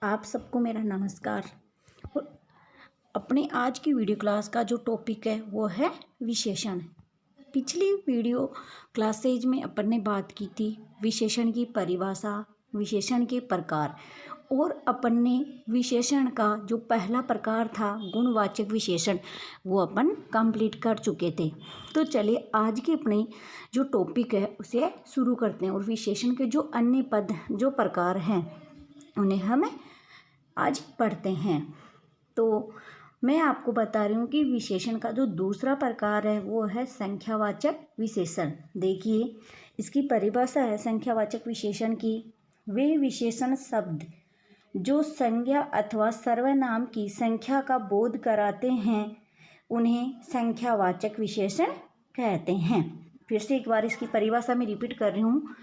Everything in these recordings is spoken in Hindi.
आप सबको मेरा नमस्कार। और अपने आज की वीडियो क्लास का जो टॉपिक है वो है विशेषण। पिछली वीडियो क्लासेज में अपन ने बात की थी विशेषण की परिभाषा, विशेषण के प्रकार, और अपन ने विशेषण का जो पहला प्रकार था गुणवाचक विशेषण वो अपन कंप्लीट कर चुके थे। तो चलिए आज की अपनी जो टॉपिक है उसे शुरू करते हैं और विशेषण के जो अन्य पद जो प्रकार हैं उन्हें हम आज पढ़ते हैं। तो मैं आपको बता रही हूँ कि विशेषण का जो दूसरा प्रकार है वो है संख्यावाचक विशेषण। देखिए इसकी परिभाषा है संख्यावाचक विशेषण की, वे विशेषण शब्द जो संज्ञा अथवा सर्वनाम की संख्या का बोध कराते हैं उन्हें संख्यावाचक विशेषण कहते हैं। फिर से एक बार इसकी परिभाषा में रिपीट कर रही हूँ।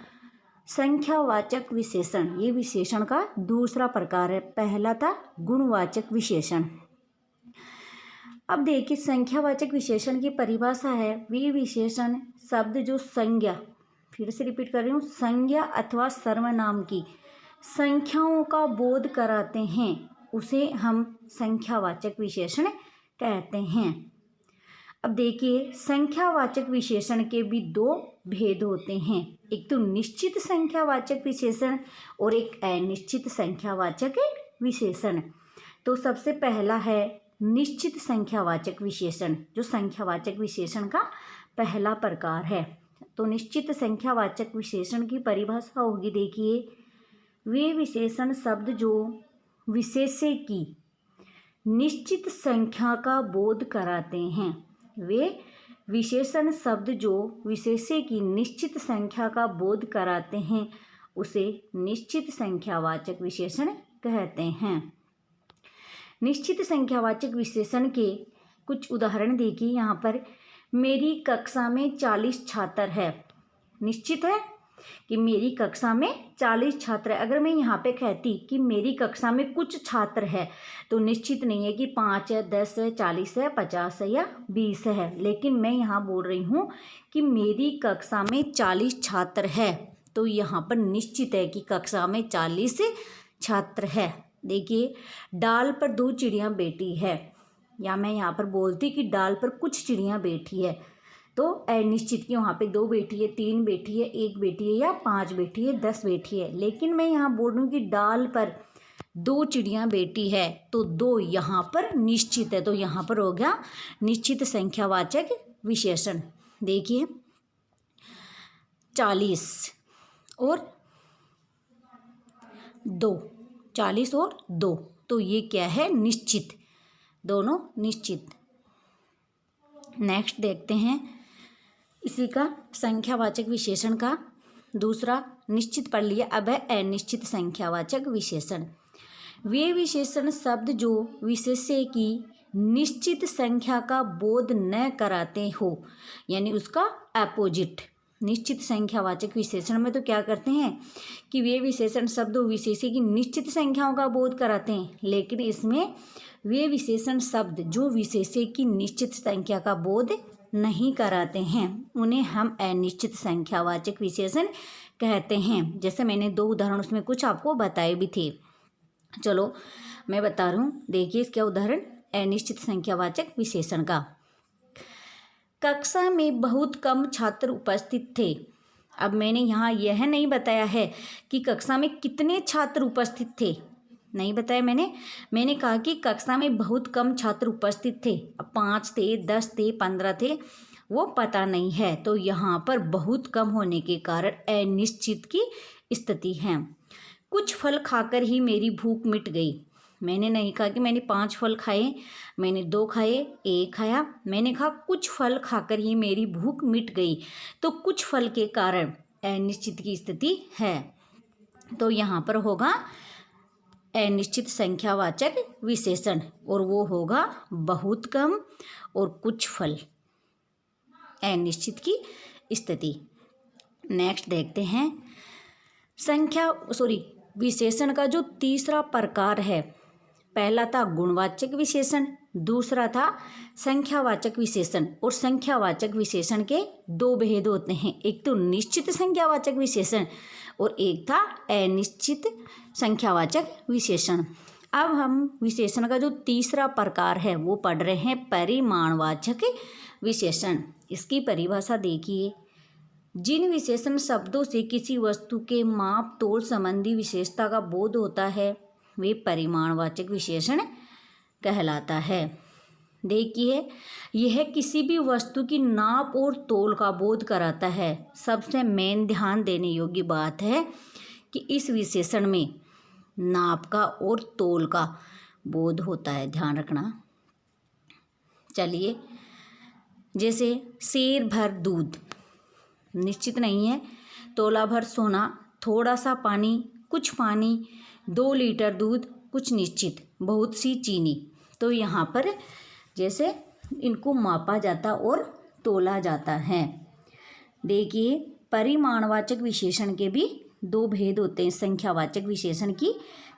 संख्यावाचक विशेषण ये विशेषण का दूसरा प्रकार है, पहला था गुणवाचक विशेषण। अब देखिए संख्यावाचक विशेषण की परिभाषा है वे विशेषण शब्द जो संज्ञा, फिर से रिपीट कर रही हूँ, संज्ञा अथवा सर्वनाम की संख्याओं का बोध कराते हैं उसे हम संख्यावाचक विशेषण कहते हैं। अब देखिए संख्यावाचक विशेषण के भी दो भेद होते हैं, एक तो निश्चित संख्यावाचक विशेषण और एक अनिश्चित संख्यावाचक विशेषण। तो सबसे पहला है निश्चित संख्यावाचक विशेषण, जो संख्यावाचक विशेषण का पहला प्रकार है। तो निश्चित संख्यावाचक विशेषण की परिभाषा होगी, देखिए वे विशेषण शब्द जो विशेष्य की निश्चित संख्या का बोध कराते हैं, वे विशेषण शब्द जो विशेष्य की निश्चित संख्या का बोध कराते हैं उसे निश्चित संख्यावाचक विशेषण कहते हैं। निश्चित संख्यावाचक विशेषण के कुछ उदाहरण देखिए यहाँ पर। मेरी कक्षा में 40 छात्र है, निश्चित है कि मेरी कक्षा में 40 छात्र है। अगर मैं यहाँ पे कहती कि मेरी कक्षा में कुछ छात्र है तो निश्चित नहीं है कि 5 है, 10 है, 40 है, 50 है या 20 है, लेकिन मैं यहाँ बोल रही हूँ कि मेरी कक्षा में 40 छात्र है तो यहाँ पर निश्चित है कि कक्षा में 40 छात्र है। देखिए डाल पर 2 चिड़ियाँ बैठी है, या मैं यहाँ पर बोलती कि डाल पर कुछ चिड़ियाँ बैठी है तो अनिश्चित की वहाँ पे 2 बैठी है, 3 बैठी है, 1 बैठी है या 5 बैठी है, 10 बैठी है। लेकिन मैं यहाँ बोल रही हूँ कि डाल पर 2 चिड़ियाँ बैठी है तो 2 यहाँ पर निश्चित है, तो यहाँ पर हो गया निश्चित संख्यावाचक विशेषण। देखिए 40 और 2, 40 और 2, तो ये क्या है निश्चित, दोनों निश्चित। नेक्स्ट देखते हैं इसी का संख्यावाचक विशेषण का दूसरा, निश्चित पढ़ लिया, अब है अनिश्चित संख्यावाचक विशेषण। वे विशेषण शब्द जो विशेष्य की निश्चित संख्या का बोध न कराते हो, यानी उसका अपोजिट। निश्चित संख्यावाचक विशेषण में तो क्या करते हैं कि वे विशेषण शब्द विशेष्य की निश्चित संख्याओं का बोध कराते हैं, लेकिन इसमें वे विशेषण शब्द जो विशेष्य की निश्चित संख्या का बोध नहीं कराते हैं उन्हें हम अनिश्चित संख्यावाचक विशेषण कहते हैं। जैसे मैंने 2 उदाहरण उसमें कुछ आपको बताए भी थे, चलो मैं बता रहा हूँ। देखिए इसका उदाहरण अनिश्चित संख्यावाचक विशेषण का। कक्षा में बहुत कम छात्र उपस्थित थे। अब मैंने यहाँ यह नहीं बताया है कि कक्षा में कितने छात्र उपस्थित थे, नहीं बताया मैंने कहा कि कक्षा में बहुत कम छात्र उपस्थित थे। अब 5 थे, 10 थे, 15 थे, वो पता नहीं है, तो यहाँ पर बहुत कम होने के कारण अनिश्चित की स्थिति है। कुछ फल खाकर ही मेरी भूख मिट गई। मैंने नहीं कहा कि मैंने 5 फल खाए, मैंने 2 खाए, 1 खाया, मैंने कहा कुछ फल खाकर ही मेरी भूख मिट गई, तो कुछ फल के कारण अनिश्चित की स्थिति है, तो यहाँ पर होगा अनिश्चित संख्यावाचक विशेषण और वो होगा बहुत कम और कुछ फल, अनिश्चित की स्थिति। नेक्स्ट देखते हैं विशेषण का जो तीसरा प्रकार है, पहला था गुणवाचक विशेषण, दूसरा था संख्यावाचक विशेषण। और संख्यावाचक विशेषण के दो भेद होते हैं, एक तो निश्चित संख्यावाचक विशेषण और एक था अनिश्चित संख्यावाचक विशेषण। अब हम विशेषण का जो तीसरा प्रकार है वो पढ़ रहे हैं, परिमाणवाचक विशेषण। इसकी परिभाषा देखिए, जिन विशेषण शब्दों से किसी वस्तु के माप तोल संबंधी विशेषता का बोध होता है वे परिमाणवाचक विशेषण कहलाता है। देखिए, यह किसी भी वस्तु की नाप और तोल का बोध कराता है। सबसे मेन ध्यान देने योग्य बात है कि इस विशेषण में नाप का और तोल का बोध होता है, ध्यान रखना। चलिए, जैसे सेर भर दूध निश्चित नहीं है, तोला भर सोना, थोड़ा सा पानी, कुछ पानी, 2 लीटर दूध, कुछ निश्चित, बहुत सी चीनी। तो यहाँ पर जैसे इनको मापा जाता और तोला जाता है। देखिए, परिमाणवाचक विशेषण के भी दो भेद होते हैं संख्यावाचक विशेषण की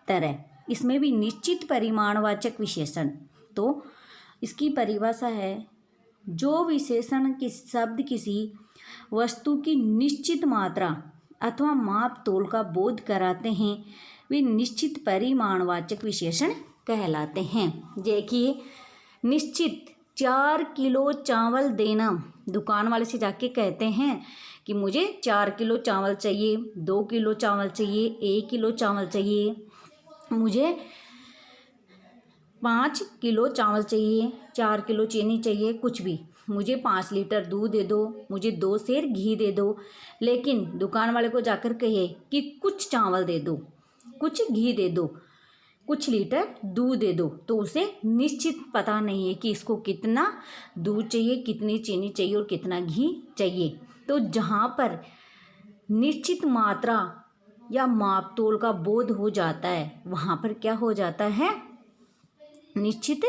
तरह। इसमें भी निश्चित परिमाणवाचक विशेषण, तो इसकी परिभाषा है, जो विशेषण किस शब्द किसी वस्तु की निश्चित मात्रा अथवा माप तोल का बोध कराते हैं वे निश्चित परिमाणवाचक विशेषण कहलाते हैं। देखिए, निश्चित 4 किलो चावल देना, दुकान वाले से जाके कहते हैं कि मुझे 4 किलो चावल चाहिए, 2 किलो चावल चाहिए, 1 किलो चावल चाहिए, मुझे 5 किलो चावल चाहिए, 4 किलो चीनी चाहिए, कुछ भी, मुझे 5 लीटर दूध दे दो, मुझे 2 सेर घी दे दो। लेकिन दुकान वाले को जाकर कहे कि कुछ चावल दे दो, कुछ घी दे दो, कुछ लीटर दूध दे दो, तो उसे निश्चित पता नहीं है कि इसको कितना दूध चाहिए, कितनी चीनी चाहिए और कितना घी चाहिए। तो जहाँ पर निश्चित मात्रा या माप तोल का बोध हो जाता है वहाँ पर क्या हो जाता है, निश्चित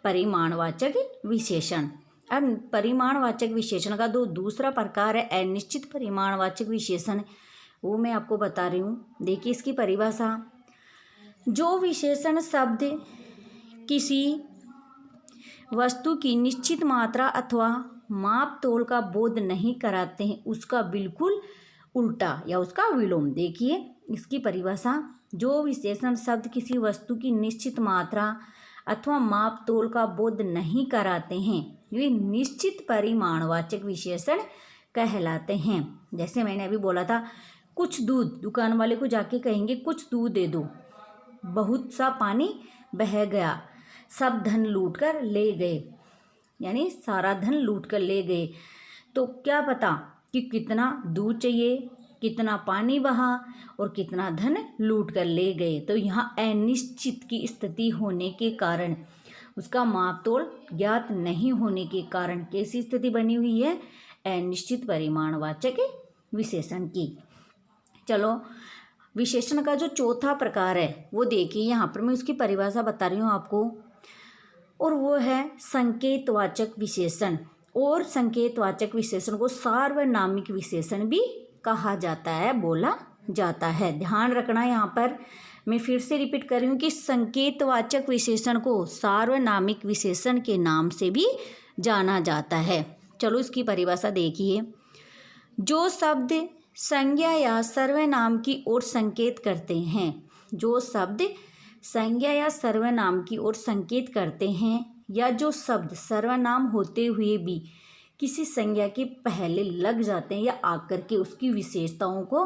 परिमाणवाचक विशेषण। अब परिमाणवाचक विशेषण का दूसरा प्रकार है अनिश्चित परिमाणवाचक विशेषण, वो मैं आपको बता रही हूँ। देखिए, इसकी परिभाषा, जो विशेषण शब्द किसी वस्तु की निश्चित मात्रा अथवा माप तोल का बोध नहीं कराते हैं उसका बिल्कुल उल्टा या उसका विलोम। देखिए, इसकी परिभाषा, जो विशेषण शब्द किसी वस्तु की निश्चित मात्रा अथवा माप तोल का बोध नहीं कराते हैं वे निश्चित परिमाणवाचक विशेषण कहलाते हैं। जैसे मैंने अभी बोला था, कुछ दूध, दुकान वाले को जाके कहेंगे कुछ दूध दे दो, बहुत सा पानी बह गया, सब धन लूट कर ले गए, यानी सारा धन लूट कर ले गए। तो क्या पता कि कितना दूध चाहिए, कितना पानी बहा और कितना धन लूट कर ले गए। तो यहाँ अनिश्चित की स्थिति होने के कारण, उसका माप तोल ज्ञात नहीं होने के कारण कैसी स्थिति बनी हुई है, अनिश्चित परिमाणवाचक विशेषण की। चलो, विशेषण का जो चौथा प्रकार है वो देखिए, यहाँ पर मैं उसकी परिभाषा बता रही हूँ आपको, और वो है संकेतवाचक विशेषण। और संकेतवाचक विशेषण को सार्वनामिक विशेषण भी कहा जाता है, बोला जाता है। ध्यान रखना, यहाँ पर मैं फिर से रिपीट कर रही हूँ कि संकेतवाचक विशेषण को सार्वनामिक विशेषण के नाम से भी जाना जाता है। चलो, इसकी परिभाषा देखिए, जो शब्द संज्ञा या सर्वनाम की ओर संकेत करते हैं, जो शब्द संज्ञा या सर्वनाम की ओर संकेत करते हैं, या जो शब्द सर्वनाम होते हुए भी किसी संज्ञा के पहले लग जाते हैं या आकर के उसकी विशेषताओं को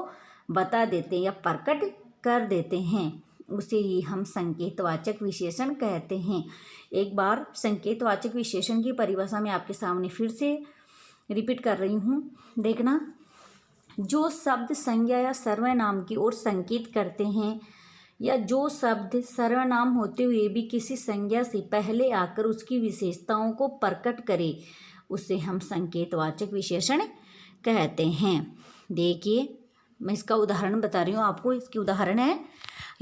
बता देते हैं या प्रकट कर देते हैं, उसे ही हम संकेतवाचक विशेषण कहते हैं। एक बार संकेतवाचक विशेषण की परिभाषा मैं आपके सामने फिर से रिपीट कर रही हूँ, देखना। जो शब्द संज्ञा या सर्वनाम की ओर संकेत करते हैं, या जो शब्द सर्वनाम होते हुए भी किसी संज्ञा से पहले आकर उसकी विशेषताओं को प्रकट करे, उसे हम संकेतवाचक विशेषण कहते हैं। देखिए, मैं इसका उदाहरण बता रही हूँ आपको। इसकी उदाहरण है,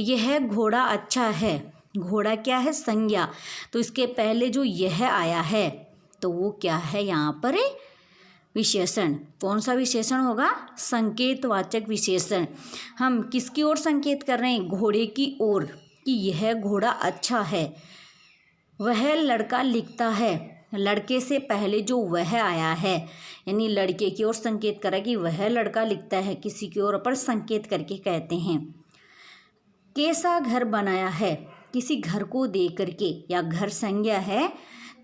यह घोड़ा अच्छा है। घोड़ा क्या है, संज्ञा, तो इसके पहले जो यह आया है तो वो क्या है, यहाँ पर विशेषण। कौन सा विशेषण होगा, संकेतवाचक विशेषण। हम किसकी ओर संकेत कर रहे हैं, घोड़े की ओर, कि यह घोड़ा अच्छा है। वह लड़का लिखता है, लड़के से पहले जो वह आया है यानी लड़के की ओर संकेत करा कि वह लड़का लिखता है, किसी की ओर पर संकेत करके कहते हैं। कैसा घर बनाया है, किसी घर को देख करके, या घर संज्ञा है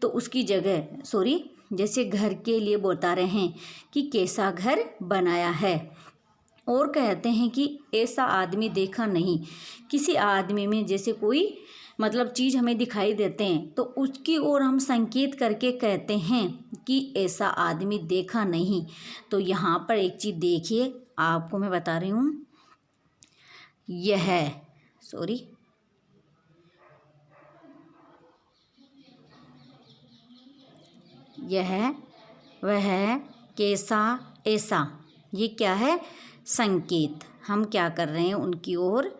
तो उसकी जगह जैसे घर के लिए बता रहे हैं कि कैसा घर बनाया है। और कहते हैं कि ऐसा आदमी देखा नहीं, किसी आदमी में जैसे कोई मतलब चीज़ हमें दिखाई देते हैं तो उसकी ओर हम संकेत करके कहते हैं कि ऐसा आदमी देखा नहीं। तो यहाँ पर एक चीज़ देखिए, आपको मैं बता रही हूँ, यह वह कैसा ऐसा, ये क्या है, संकेत। हम क्या कर रहे हैं, उनकी ओर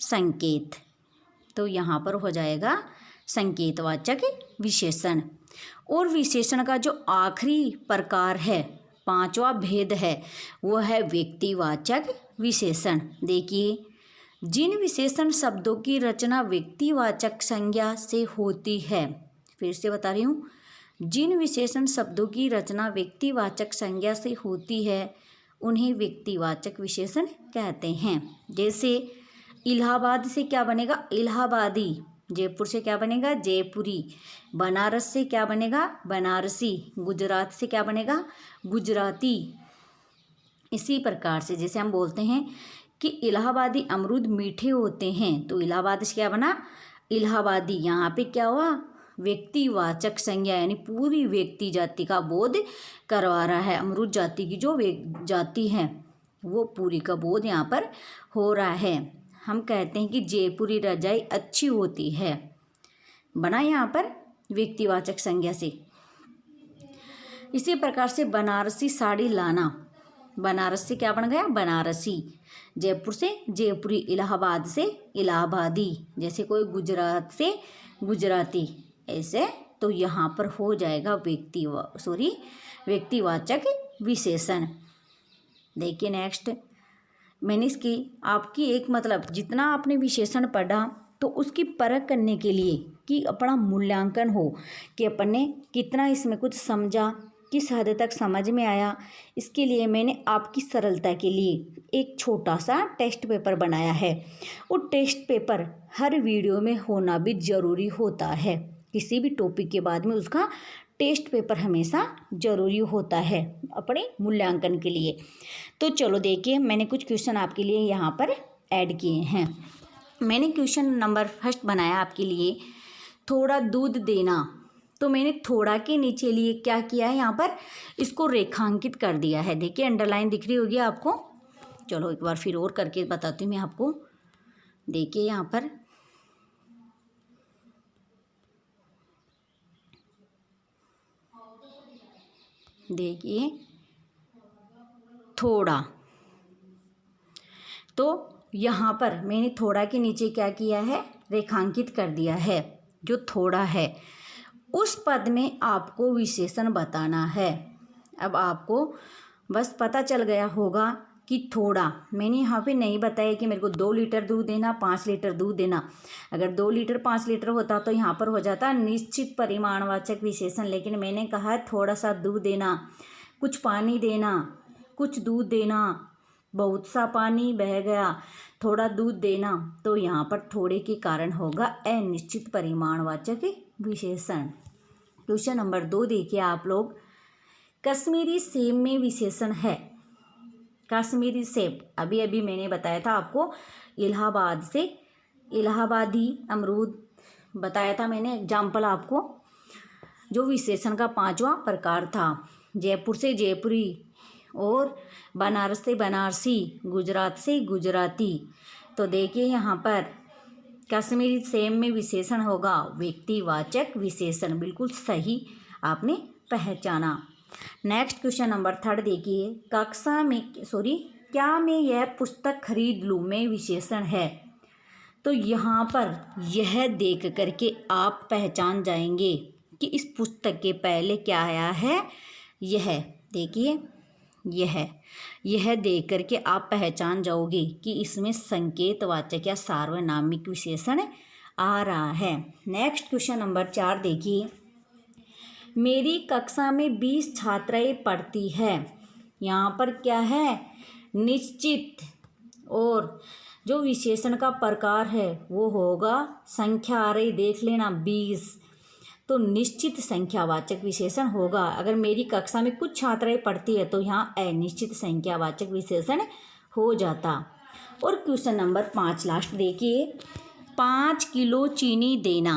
संकेत। तो यहाँ पर हो जाएगा संकेतवाचक विशेषण। और विशेषण का जो आखिरी प्रकार है, पांचवा भेद है, वो है व्यक्तिवाचक विशेषण। देखिए, जिन विशेषण शब्दों की रचना व्यक्तिवाचक संज्ञा से होती है, फिर से बता रही हूँ, जिन विशेषण शब्दों की रचना व्यक्तिवाचक संज्ञा से होती है उन्हें व्यक्तिवाचक विशेषण कहते हैं। जैसे इलाहाबाद से क्या बनेगा, इलाहाबादी। जयपुर से क्या बनेगा, जयपुरी। बनारस से क्या बनेगा, बनारसी। गुजरात से क्या बनेगा, गुजराती। इसी प्रकार से जैसे हम बोलते हैं कि इलाहाबादी अमरूद मीठे होते हैं, तो इलाहाबाद से क्या बना, इलाहाबादी। यहाँ पे क्या हुआ, व्यक्तिवाचक संज्ञा यानी पूरी व्यक्ति जाति का बोध करवा रहा है। अमरूद जाति की जो जाति है वो पूरी का बोध यहाँ पर हो रहा है। हम कहते हैं कि जयपुरी रजाई अच्छी होती है, बना यहाँ पर व्यक्तिवाचक संज्ञा से। इसी प्रकार से बनारसी साड़ी लाना, बनारस से क्या बन गया, बनारसी। जयपुर से जयपुरी, इलाहाबाद से इलाहाबादी। जैसे कोई गुजरात से गुजराती, ऐसे। तो यहाँ पर हो जाएगा व्यक्तिवाचक विशेषण। देखिए नेक्स्ट, मैंने इसकी आपकी एक मतलब जितना आपने विशेषण पढ़ा तो उसकी परख करने के लिए कि अपना मूल्यांकन हो कि अपन ने कितना इसमें कुछ समझा, किस हद तक समझ में आया, इसके लिए मैंने आपकी सरलता के लिए एक छोटा सा टेस्ट पेपर बनाया है। वो टेस्ट पेपर हर वीडियो में होना भी ज़रूरी होता है। किसी भी टॉपिक के बाद में उसका टेस्ट पेपर हमेशा ज़रूरी होता है अपने मूल्यांकन के लिए। तो चलो देखिए, मैंने कुछ क्वेश्चन आपके लिए यहाँ पर ऐड किए हैं। मैंने क्वेश्चन नंबर फर्स्ट बनाया आपके लिए, थोड़ा दूध देना। तो मैंने थोड़ा के नीचे लिए क्या किया है, यहाँ पर इसको रेखांकित कर दिया है। देखिए अंडरलाइन दिख रही होगी आपको। चलो एक बार फिर और करके बताती हूँ मैं आपको। देखिए यहाँ पर देखिए थोड़ा, तो यहाँ पर मैंने थोड़ा के नीचे क्या किया है, रेखांकित कर दिया है। जो थोड़ा है उस पद में आपको विशेषण बताना है। अब आपको बस पता चल गया होगा कि थोड़ा, मैंने यहाँ पे नहीं बताया कि मेरे को 2 लीटर दूध देना, 5 लीटर दूध देना। अगर 2 लीटर 5 लीटर होता तो यहाँ पर हो जाता निश्चित परिमाणवाचक विशेषण, लेकिन मैंने कहा है थोड़ा सा दूध देना, कुछ पानी देना, कुछ दूध देना, बहुत सा पानी बह गया, थोड़ा दूध देना। तो यहाँ पर थोड़े के कारण होगा अनिश्चित परिमाणवाचक विशेषण। क्वेश्चन नंबर 2 देखिए आप लोग, कश्मीरी सेब में विशेषण है। कश्मीरी सेब, अभी अभी मैंने बताया था आपको, इलाहाबाद से इलाहाबादी अमरूद बताया था मैंने एग्जाम्पल आपको। जो विशेषण का 5वां प्रकार था, जयपुर से जयपुरी, और बनारस से बनारसी, गुजरात से गुजराती। तो देखिए यहाँ पर कश्मीरी सेब में विशेषण होगा व्यक्तिवाचक विशेषण। बिल्कुल सही आपने पहचाना। नेक्स्ट क्वेश्चन नंबर 3 देखिए, क्या मैं यह पुस्तक खरीद लूँ में विशेषण है। तो यहाँ पर यह देख करके आप पहचान जाएंगे कि इस पुस्तक के पहले क्या आया है, यह देखिए, यह देख करके आप पहचान जाओगे कि इसमें संकेतवाचक या सार्वनामिक विशेषण आ रहा है। नेक्स्ट क्वेश्चन नंबर 4 देखिए, मेरी कक्षा में 20 छात्राएं पढ़ती है। यहाँ पर क्या है, निश्चित, और जो विशेषण का प्रकार है वो होगा संख्या आ रही, देख लेना 20, तो निश्चित संख्यावाचक विशेषण होगा। अगर मेरी कक्षा में कुछ छात्राएं पढ़ती है तो यहाँ अनिश्चित संख्यावाचक विशेषण हो जाता। और क्वेश्चन नंबर 5 लास्ट देखिए, 5 किलो चीनी देना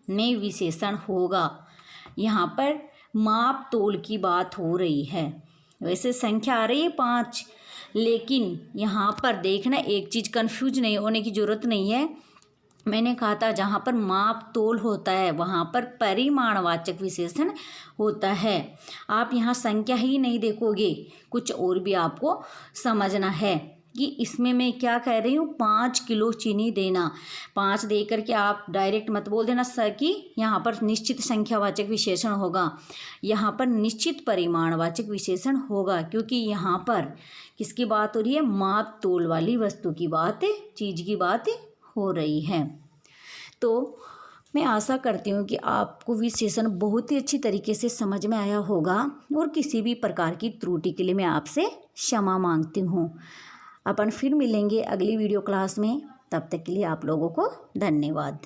में विशेषण होगा। यहाँ पर माप तोल की बात हो रही है। वैसे संख्या आ रही है 5, लेकिन यहाँ पर देखना एक चीज़ कंफ्यूज नहीं होने की ज़रूरत नहीं है। मैंने कहा था जहाँ पर माप तोल होता है वहाँ पर परिमाणवाचक विशेषण होता है। आप यहाँ संख्या ही नहीं देखोगे, कुछ और भी आपको समझना है कि इसमें मैं क्या कह रही हूँ। 5 किलो चीनी देना, 5 दे करके आप डायरेक्ट मत बोल देना सर कि यहाँ पर निश्चित संख्यावाचक विशेषण होगा। यहाँ पर निश्चित परिमाणवाचक विशेषण होगा, क्योंकि यहाँ पर किसकी बात हो रही है, माप तोल वाली वस्तु की बात है, चीज़ की बात हो रही है। तो मैं आशा करती हूँ कि आपको विशेषण बहुत ही अच्छी तरीके से समझ में आया होगा, और किसी भी प्रकार की त्रुटि के लिए मैं आपसे क्षमा मांगती हूँ। अपन फिर मिलेंगे अगली वीडियो क्लास में, तब तक के लिए आप लोगों को धन्यवाद।